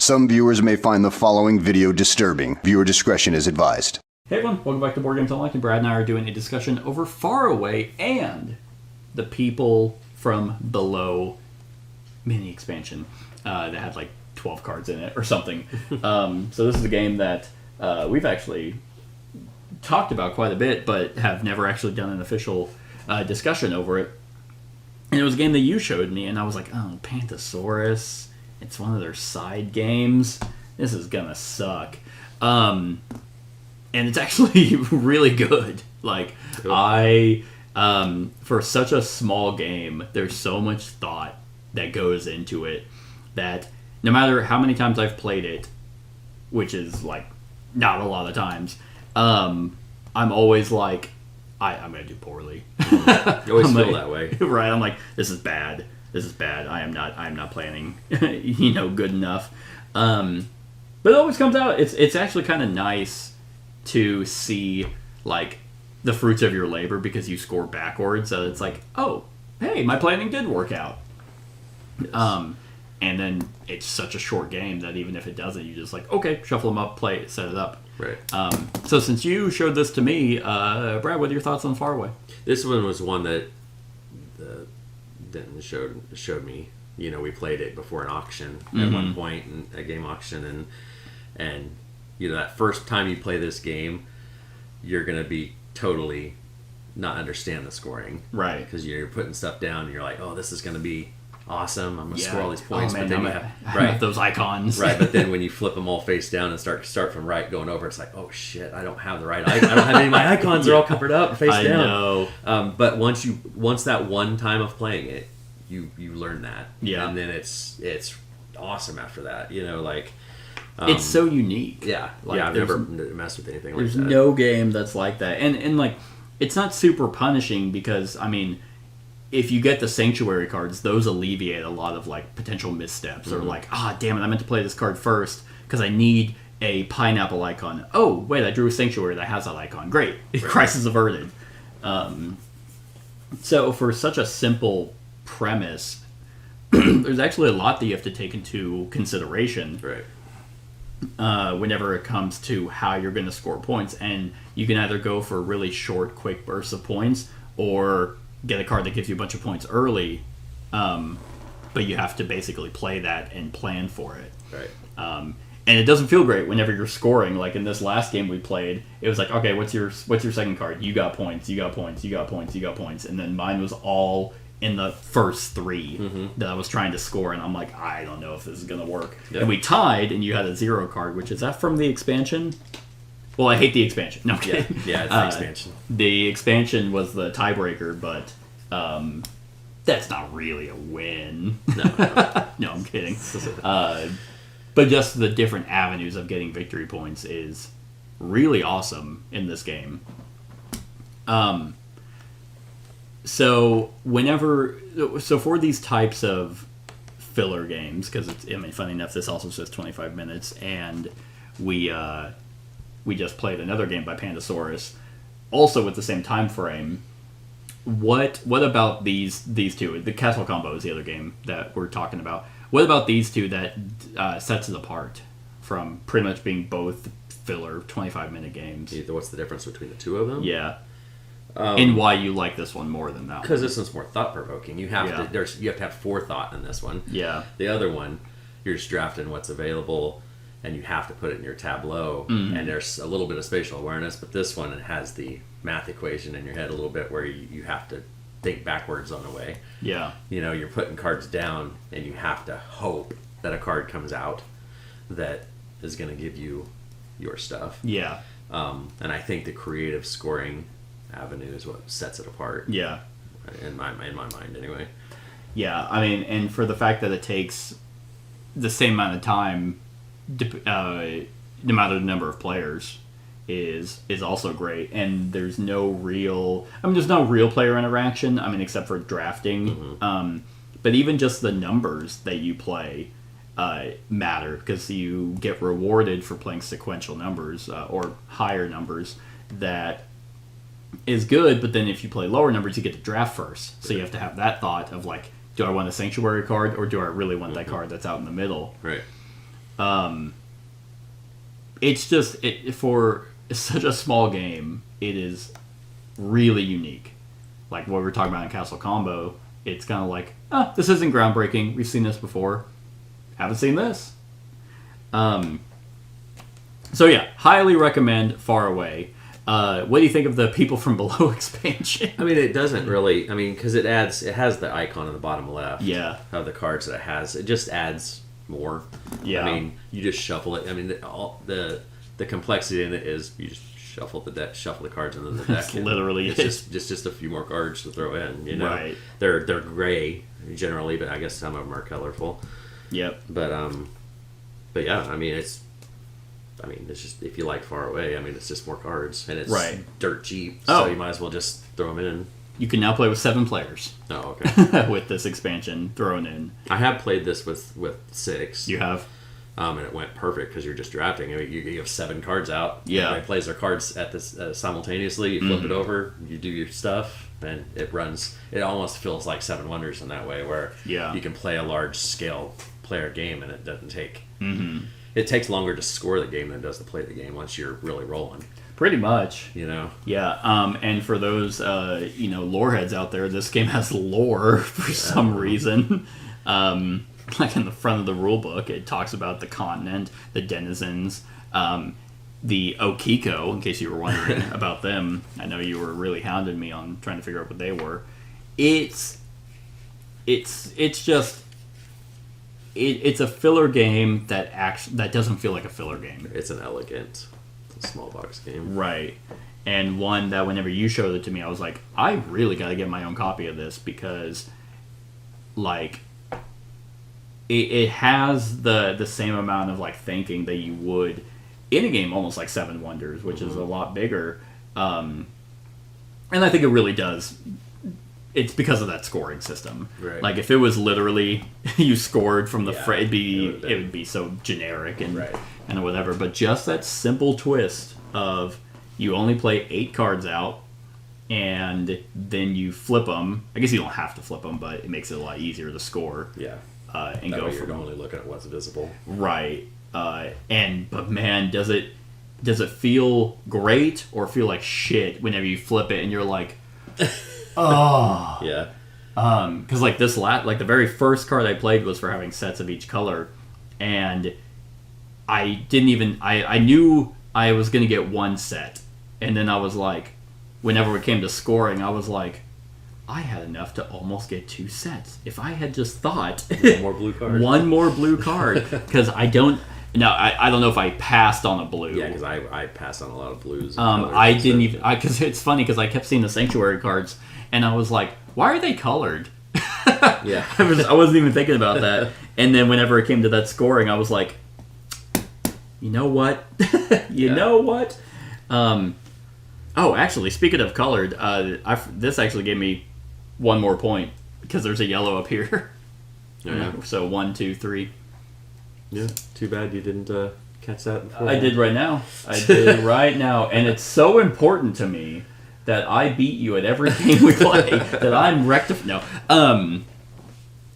Some viewers may find the following video disturbing. Viewer discretion is advised. Hey everyone, welcome back to Board Games Unlocked, and Brad and I are doing a discussion over Faraway and the People from Below mini expansion that had like 12 cards in it or something. So this is a game that we've actually talked about quite a bit, but have never actually done an official discussion over it. And it was a game that you showed me, and I was like, oh, Pantasaurus. It's one of their side games. This is gonna suck. And it's actually really good. Like, cool. For such a small game, there's so much thought that goes into it that no matter how many times I've played it, which is like not a lot of times, I'm always like, I'm going to do poorly. You always feel that way. Right, I'm like, this is bad. This is bad. I am not planning, good enough. But it always comes out. It's actually kind of nice to see, like, the fruits of your labor because you score backwards. So it's like, oh, hey, my planning did work out. Yes. And then it's such a short game that even if it doesn't, you just like, okay, shuffle them up, play it, set it up. Right. So since you showed this to me, Brad, what are your thoughts on Faraway? This one was one that Denton showed me. You know, we played it before an auction at one point, a game auction, and that first time you play this game, you're gonna be totally not understand the scoring, right? Because you're putting stuff down, and you're like, oh, this is gonna be awesome. I'm gonna score all these points, but then you have those icons, right? But then when you flip them all face down and start from right going over, it's like, oh shit, I don't have the right icon. I don't have any of my icons. They're all covered up face down. I know. But once that one time of playing it, you learn that, and then it's awesome after that. It's so unique. Yeah, I've never messed with anything like that. There's no game that's like that, and like, it's not super punishing because, I mean, if you get the Sanctuary cards, those alleviate a lot of, like, potential missteps. Or like, damn it, I meant to play this card first because I need a pineapple icon. Oh, wait, I drew a Sanctuary that has that icon. Great. Right. Crisis averted. So for such a simple premise, there's actually a lot that you have to take into consideration. Right. Whenever it comes to how you're going to score points. And you can either go for really short, quick bursts of points, or get a card that gives you a bunch of points early, but you have to basically play that and plan for it. Right. And it doesn't feel great whenever you're scoring. Like in this last game we played, it was like, okay, what's your second card? You got points, you got points, you got points, you got points. And then mine was all in the first three that I was trying to score, and I'm like, I don't know if this is going to work. Yep. And we tied, and you had a 0 card, which is that from the expansion? Well, I hate the expansion. No, I'm kidding. Yeah, it's the expansion. The expansion was the tiebreaker, but that's not really a win. No, no, I'm kidding. But just the different avenues of getting victory points is really awesome in this game. So for these types of filler games, because funny enough, this also says 25 minutes, and we just played another game by Pantasaurus, also with the same time frame. What about these two? The Castle Combo is the other game that we're talking about. What about these two that sets it apart from pretty much being both filler 25-minute games? What's the difference between the two of them? Yeah. And why you like this one more than that one? Because this one's more thought-provoking. You have to have forethought in this one. Yeah. The other one, you're just drafting what's available, and you have to put it in your tableau, and there's a little bit of spatial awareness, but this one, it has the math equation in your head a little bit where you have to think backwards on the way. Yeah. You're putting cards down, and you have to hope that a card comes out that is going to give you your stuff. Yeah. And I think the creative scoring avenue is what sets it apart. Yeah. In my mind, anyway. Yeah, I mean, and for the fact that it takes the same amount of time, no matter the number of players, is also great. And there's no real player interaction. I mean, except for drafting. But even just the numbers that you play matter, because you get rewarded for playing sequential numbers or higher numbers. That is good, but then if you play lower numbers, you get to draft first. So you have to have that thought of like, do I want a Sanctuary card, or do I really want that card that's out in the middle? Right. It's just for such a small game. It is really unique. Like what we were talking about in Castle Combo, it's kind of like, this isn't groundbreaking. We've seen this before. Haven't seen this. So yeah, highly recommend Faraway. What do you think of the People from Below expansion? I mean, it doesn't really. I mean, because it has the icon in the bottom left. Yeah. Of the cards that it has, it just adds more. Yeah. I mean, you just shuffle it. I mean, the complexity in it is you just shuffle the cards into the deck. That's literally it's just a few more cards to throw in. You know, right? They're gray generally, but I guess some of them are colorful. Yep. But yeah, I mean it's just, if you like Far Away, I mean it's just more cards and it's dirt cheap, so you might as well just throw them in. You can now play with 7 players. Oh, okay. With this expansion thrown in. I have played this with 6. You have? And it went perfect because you're just drafting. I mean, you have 7 cards out. Yeah. Everybody plays their cards at this simultaneously. You flip it over, you do your stuff, and it runs. It almost feels like 7 Wonders in that way, where you can play a large scale player game, and it doesn't take. Mm-hmm. It takes longer to score the game than it does to play the game once you're really rolling. Pretty much. You know? Yeah. And for those lore heads out there, this game has lore for some reason. Like in the front of the rule book, it talks about the continent, the denizens, the Okiko, in case you were wondering about them. I know you were really hounding me on trying to figure out what they were. It's a filler game that doesn't feel like a filler game. It's an elegant small box game. Right. And one that whenever you showed it to me, I was like, I really got to get my own copy of this because, like, it has the same amount of like thinking that you would in a game almost like 7 Wonders, which is a lot bigger. And I think it really does. It's because of that scoring system. Right. Like if it was literally you scored from the it would be so generic and whatever. But just that simple twist of you only play 8 cards out and then you flip them. I guess you don't have to flip them, but it makes it a lot easier to score. Yeah. And that go way from you're only looking at what's visible. Right. But man, does it feel great or feel like shit whenever you flip it and you're like, oh. Yeah. Because like the very first card I played was for having sets of each color, and I knew I was gonna get 1 set, and then I was like, whenever it came to scoring, I was like, I had enough to almost get 2 sets. If I had just thought... One more blue card. One more blue card. Because I don't know if I passed on a blue. Yeah, because I passed on a lot of blues. I didn't even... Because it's funny, because I kept seeing the Sanctuary cards, and I was like, why are they colored? Yeah. I wasn't even thinking about that. And then whenever it came to that scoring, I was like, you know what? know what? Actually, speaking of colored, this actually gave me 1 more point because there's a yellow up here. Oh, yeah. So 1, 2, 3. Yeah. Too bad you didn't catch that before. I did right now. And it's so important to me that I beat you at every game we play. That I'm No.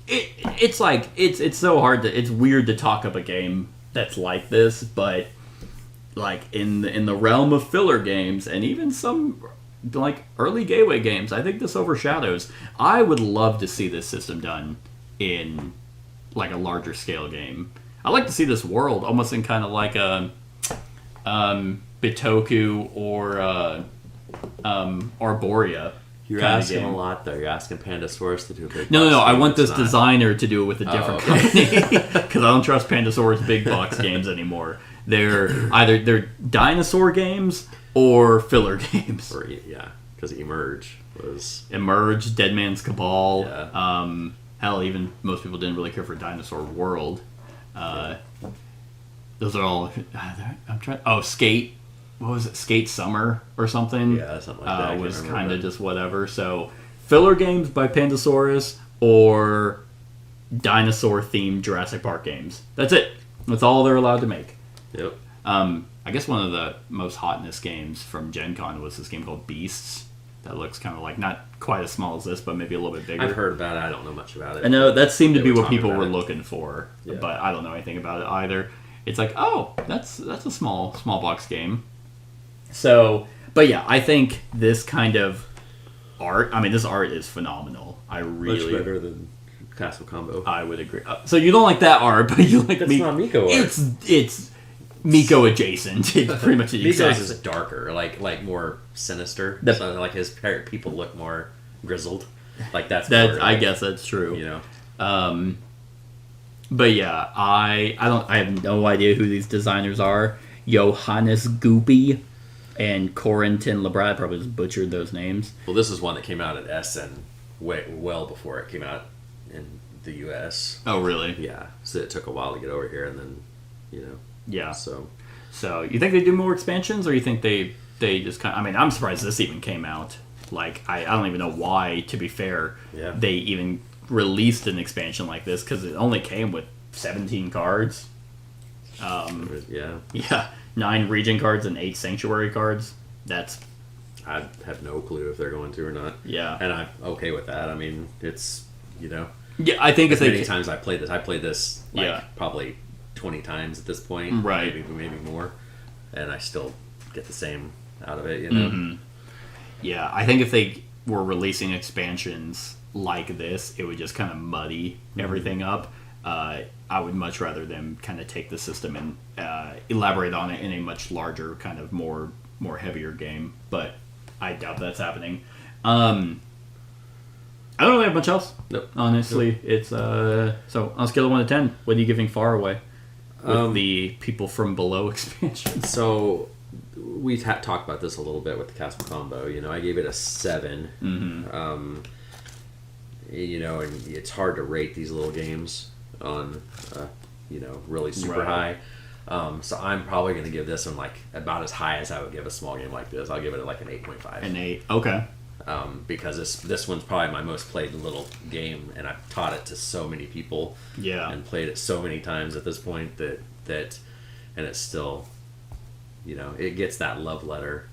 It's like it's so hard it's weird to talk up a game that's like this, but like in the realm of filler games and even some like early gateway games, I think this overshadows. I would love to see this system done in like a larger scale game. I like to see this world almost in kind of like a Bitoku or Arborea. You're asking a lot, though. You're asking Pandasaurus to do a big No. game. I want this designer to do it with a different company because I don't trust Pandasaurus big box games anymore. They're dinosaur games or filler games. Because Emerge was... Emerge, Dead Man's Cabal. Yeah. Hell, even most people didn't really care for Dinosaur World. Those are all... I'm trying... Oh, Skate. What was it? Skate Summer or something? Yeah, something like that. Was kind of just whatever. So, filler games by Pandasaurus or dinosaur-themed Jurassic Park games. That's it. That's all they're allowed to make. Yep. I guess one of the most hotness games from Gen Con was this game called Beasts. That looks kind of like not quite as small as this, but maybe a little bit bigger. I've heard about it. I don't know much about it. I know that seemed to be what people were looking for, but I don't know anything about it either. it's like, oh, that's a small box game. So, but yeah, I think this kind of art. I mean, this art is phenomenal. I really much better than Castle Combo. I would agree. So you don't like that art, but you like That's not Miko art. It's Miko adjacent. It's pretty much the exact. Miko's is darker, like more sinister. So like his people look more grizzled. Like that's I guess that's true. You know. But yeah, I have no idea who these designers are. Johannes Goopy and Corentin Labrat. I probably just butchered those names. Well, this is one that came out at Essen well before it came out in the U.S. Oh, really? Yeah. So it took a while to get over here, and then, Yeah. So you think they do more expansions, or you think they just kind of... I mean, I'm surprised this even came out. Like, I don't even know why, to be fair, they even released an expansion like this, because it only came with 17 cards. Yeah. 9 region cards and 8 sanctuary cards. I have no clue if they're going to or not. Yeah. And I'm okay with that. I mean, it's, Yeah, I think as many times I played this probably 20 times at this point. Right. Maybe more. And I still get the same out of it, you know? Mm-hmm. Yeah, I think if they were releasing expansions like this, it would just kind of muddy everything up. I would much rather them kind of take the system and elaborate on it in a much larger, kind of more heavier game. But I doubt that's happening. I don't really have much else. Nope. Honestly, nope. It's so on a scale of 1 to 10, what are you giving Faraway with the People from Below expansion? So we talked about this a little bit with the Castle Combo. You know, I gave it a 7. Mm-hmm. You know, and it's hard to rate these little games on, really super high. So I'm probably going to give this one like about as high as I would give a small game like this. I'll give it like an 8.5. An 8, okay. Because this one's probably my most played little game, and I've taught it to so many people. Yeah. And played it so many times at this point that and it's still, it gets that love letter.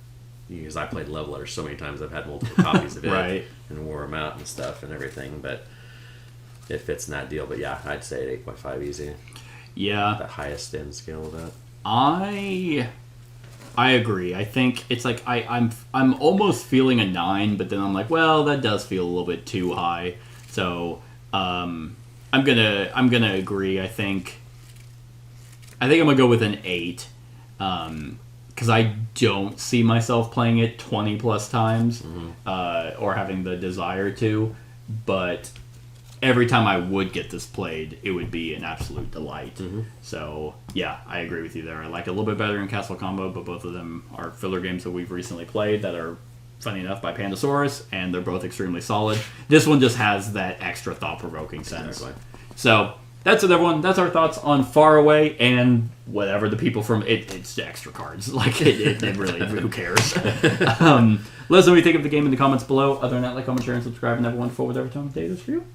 Because I played love letters so many times, I've had multiple copies of it right. and wore them out and stuff and everything. But it fits in that deal. But yeah, I'd say an 8.5 easy. Yeah. The highest end scale of that. I agree. I think it's like I'm almost feeling a 9, but then I'm like, well, that does feel a little bit too high. So I'm gonna agree. I think I'm gonna go with an 8. Because I don't see myself playing it 20 plus times, or having the desire to. But every time I would get this played, it would be an absolute delight. Mm-hmm. So, yeah, I agree with you there. I like it a little bit better in Castle Combo, but both of them are filler games that we've recently played that are, funny enough, by Pandasaurus, and they're both extremely solid. This one just has that extra thought-provoking sense. Exactly. So, that's it, everyone. That's our thoughts on Faraway and whatever the people from it's extra cards. Like, it really, who cares? Let us know what you think of the game in the comments below. Other than that, like, comment, share, and subscribe, and have a wonderful whatever time of day it is for you.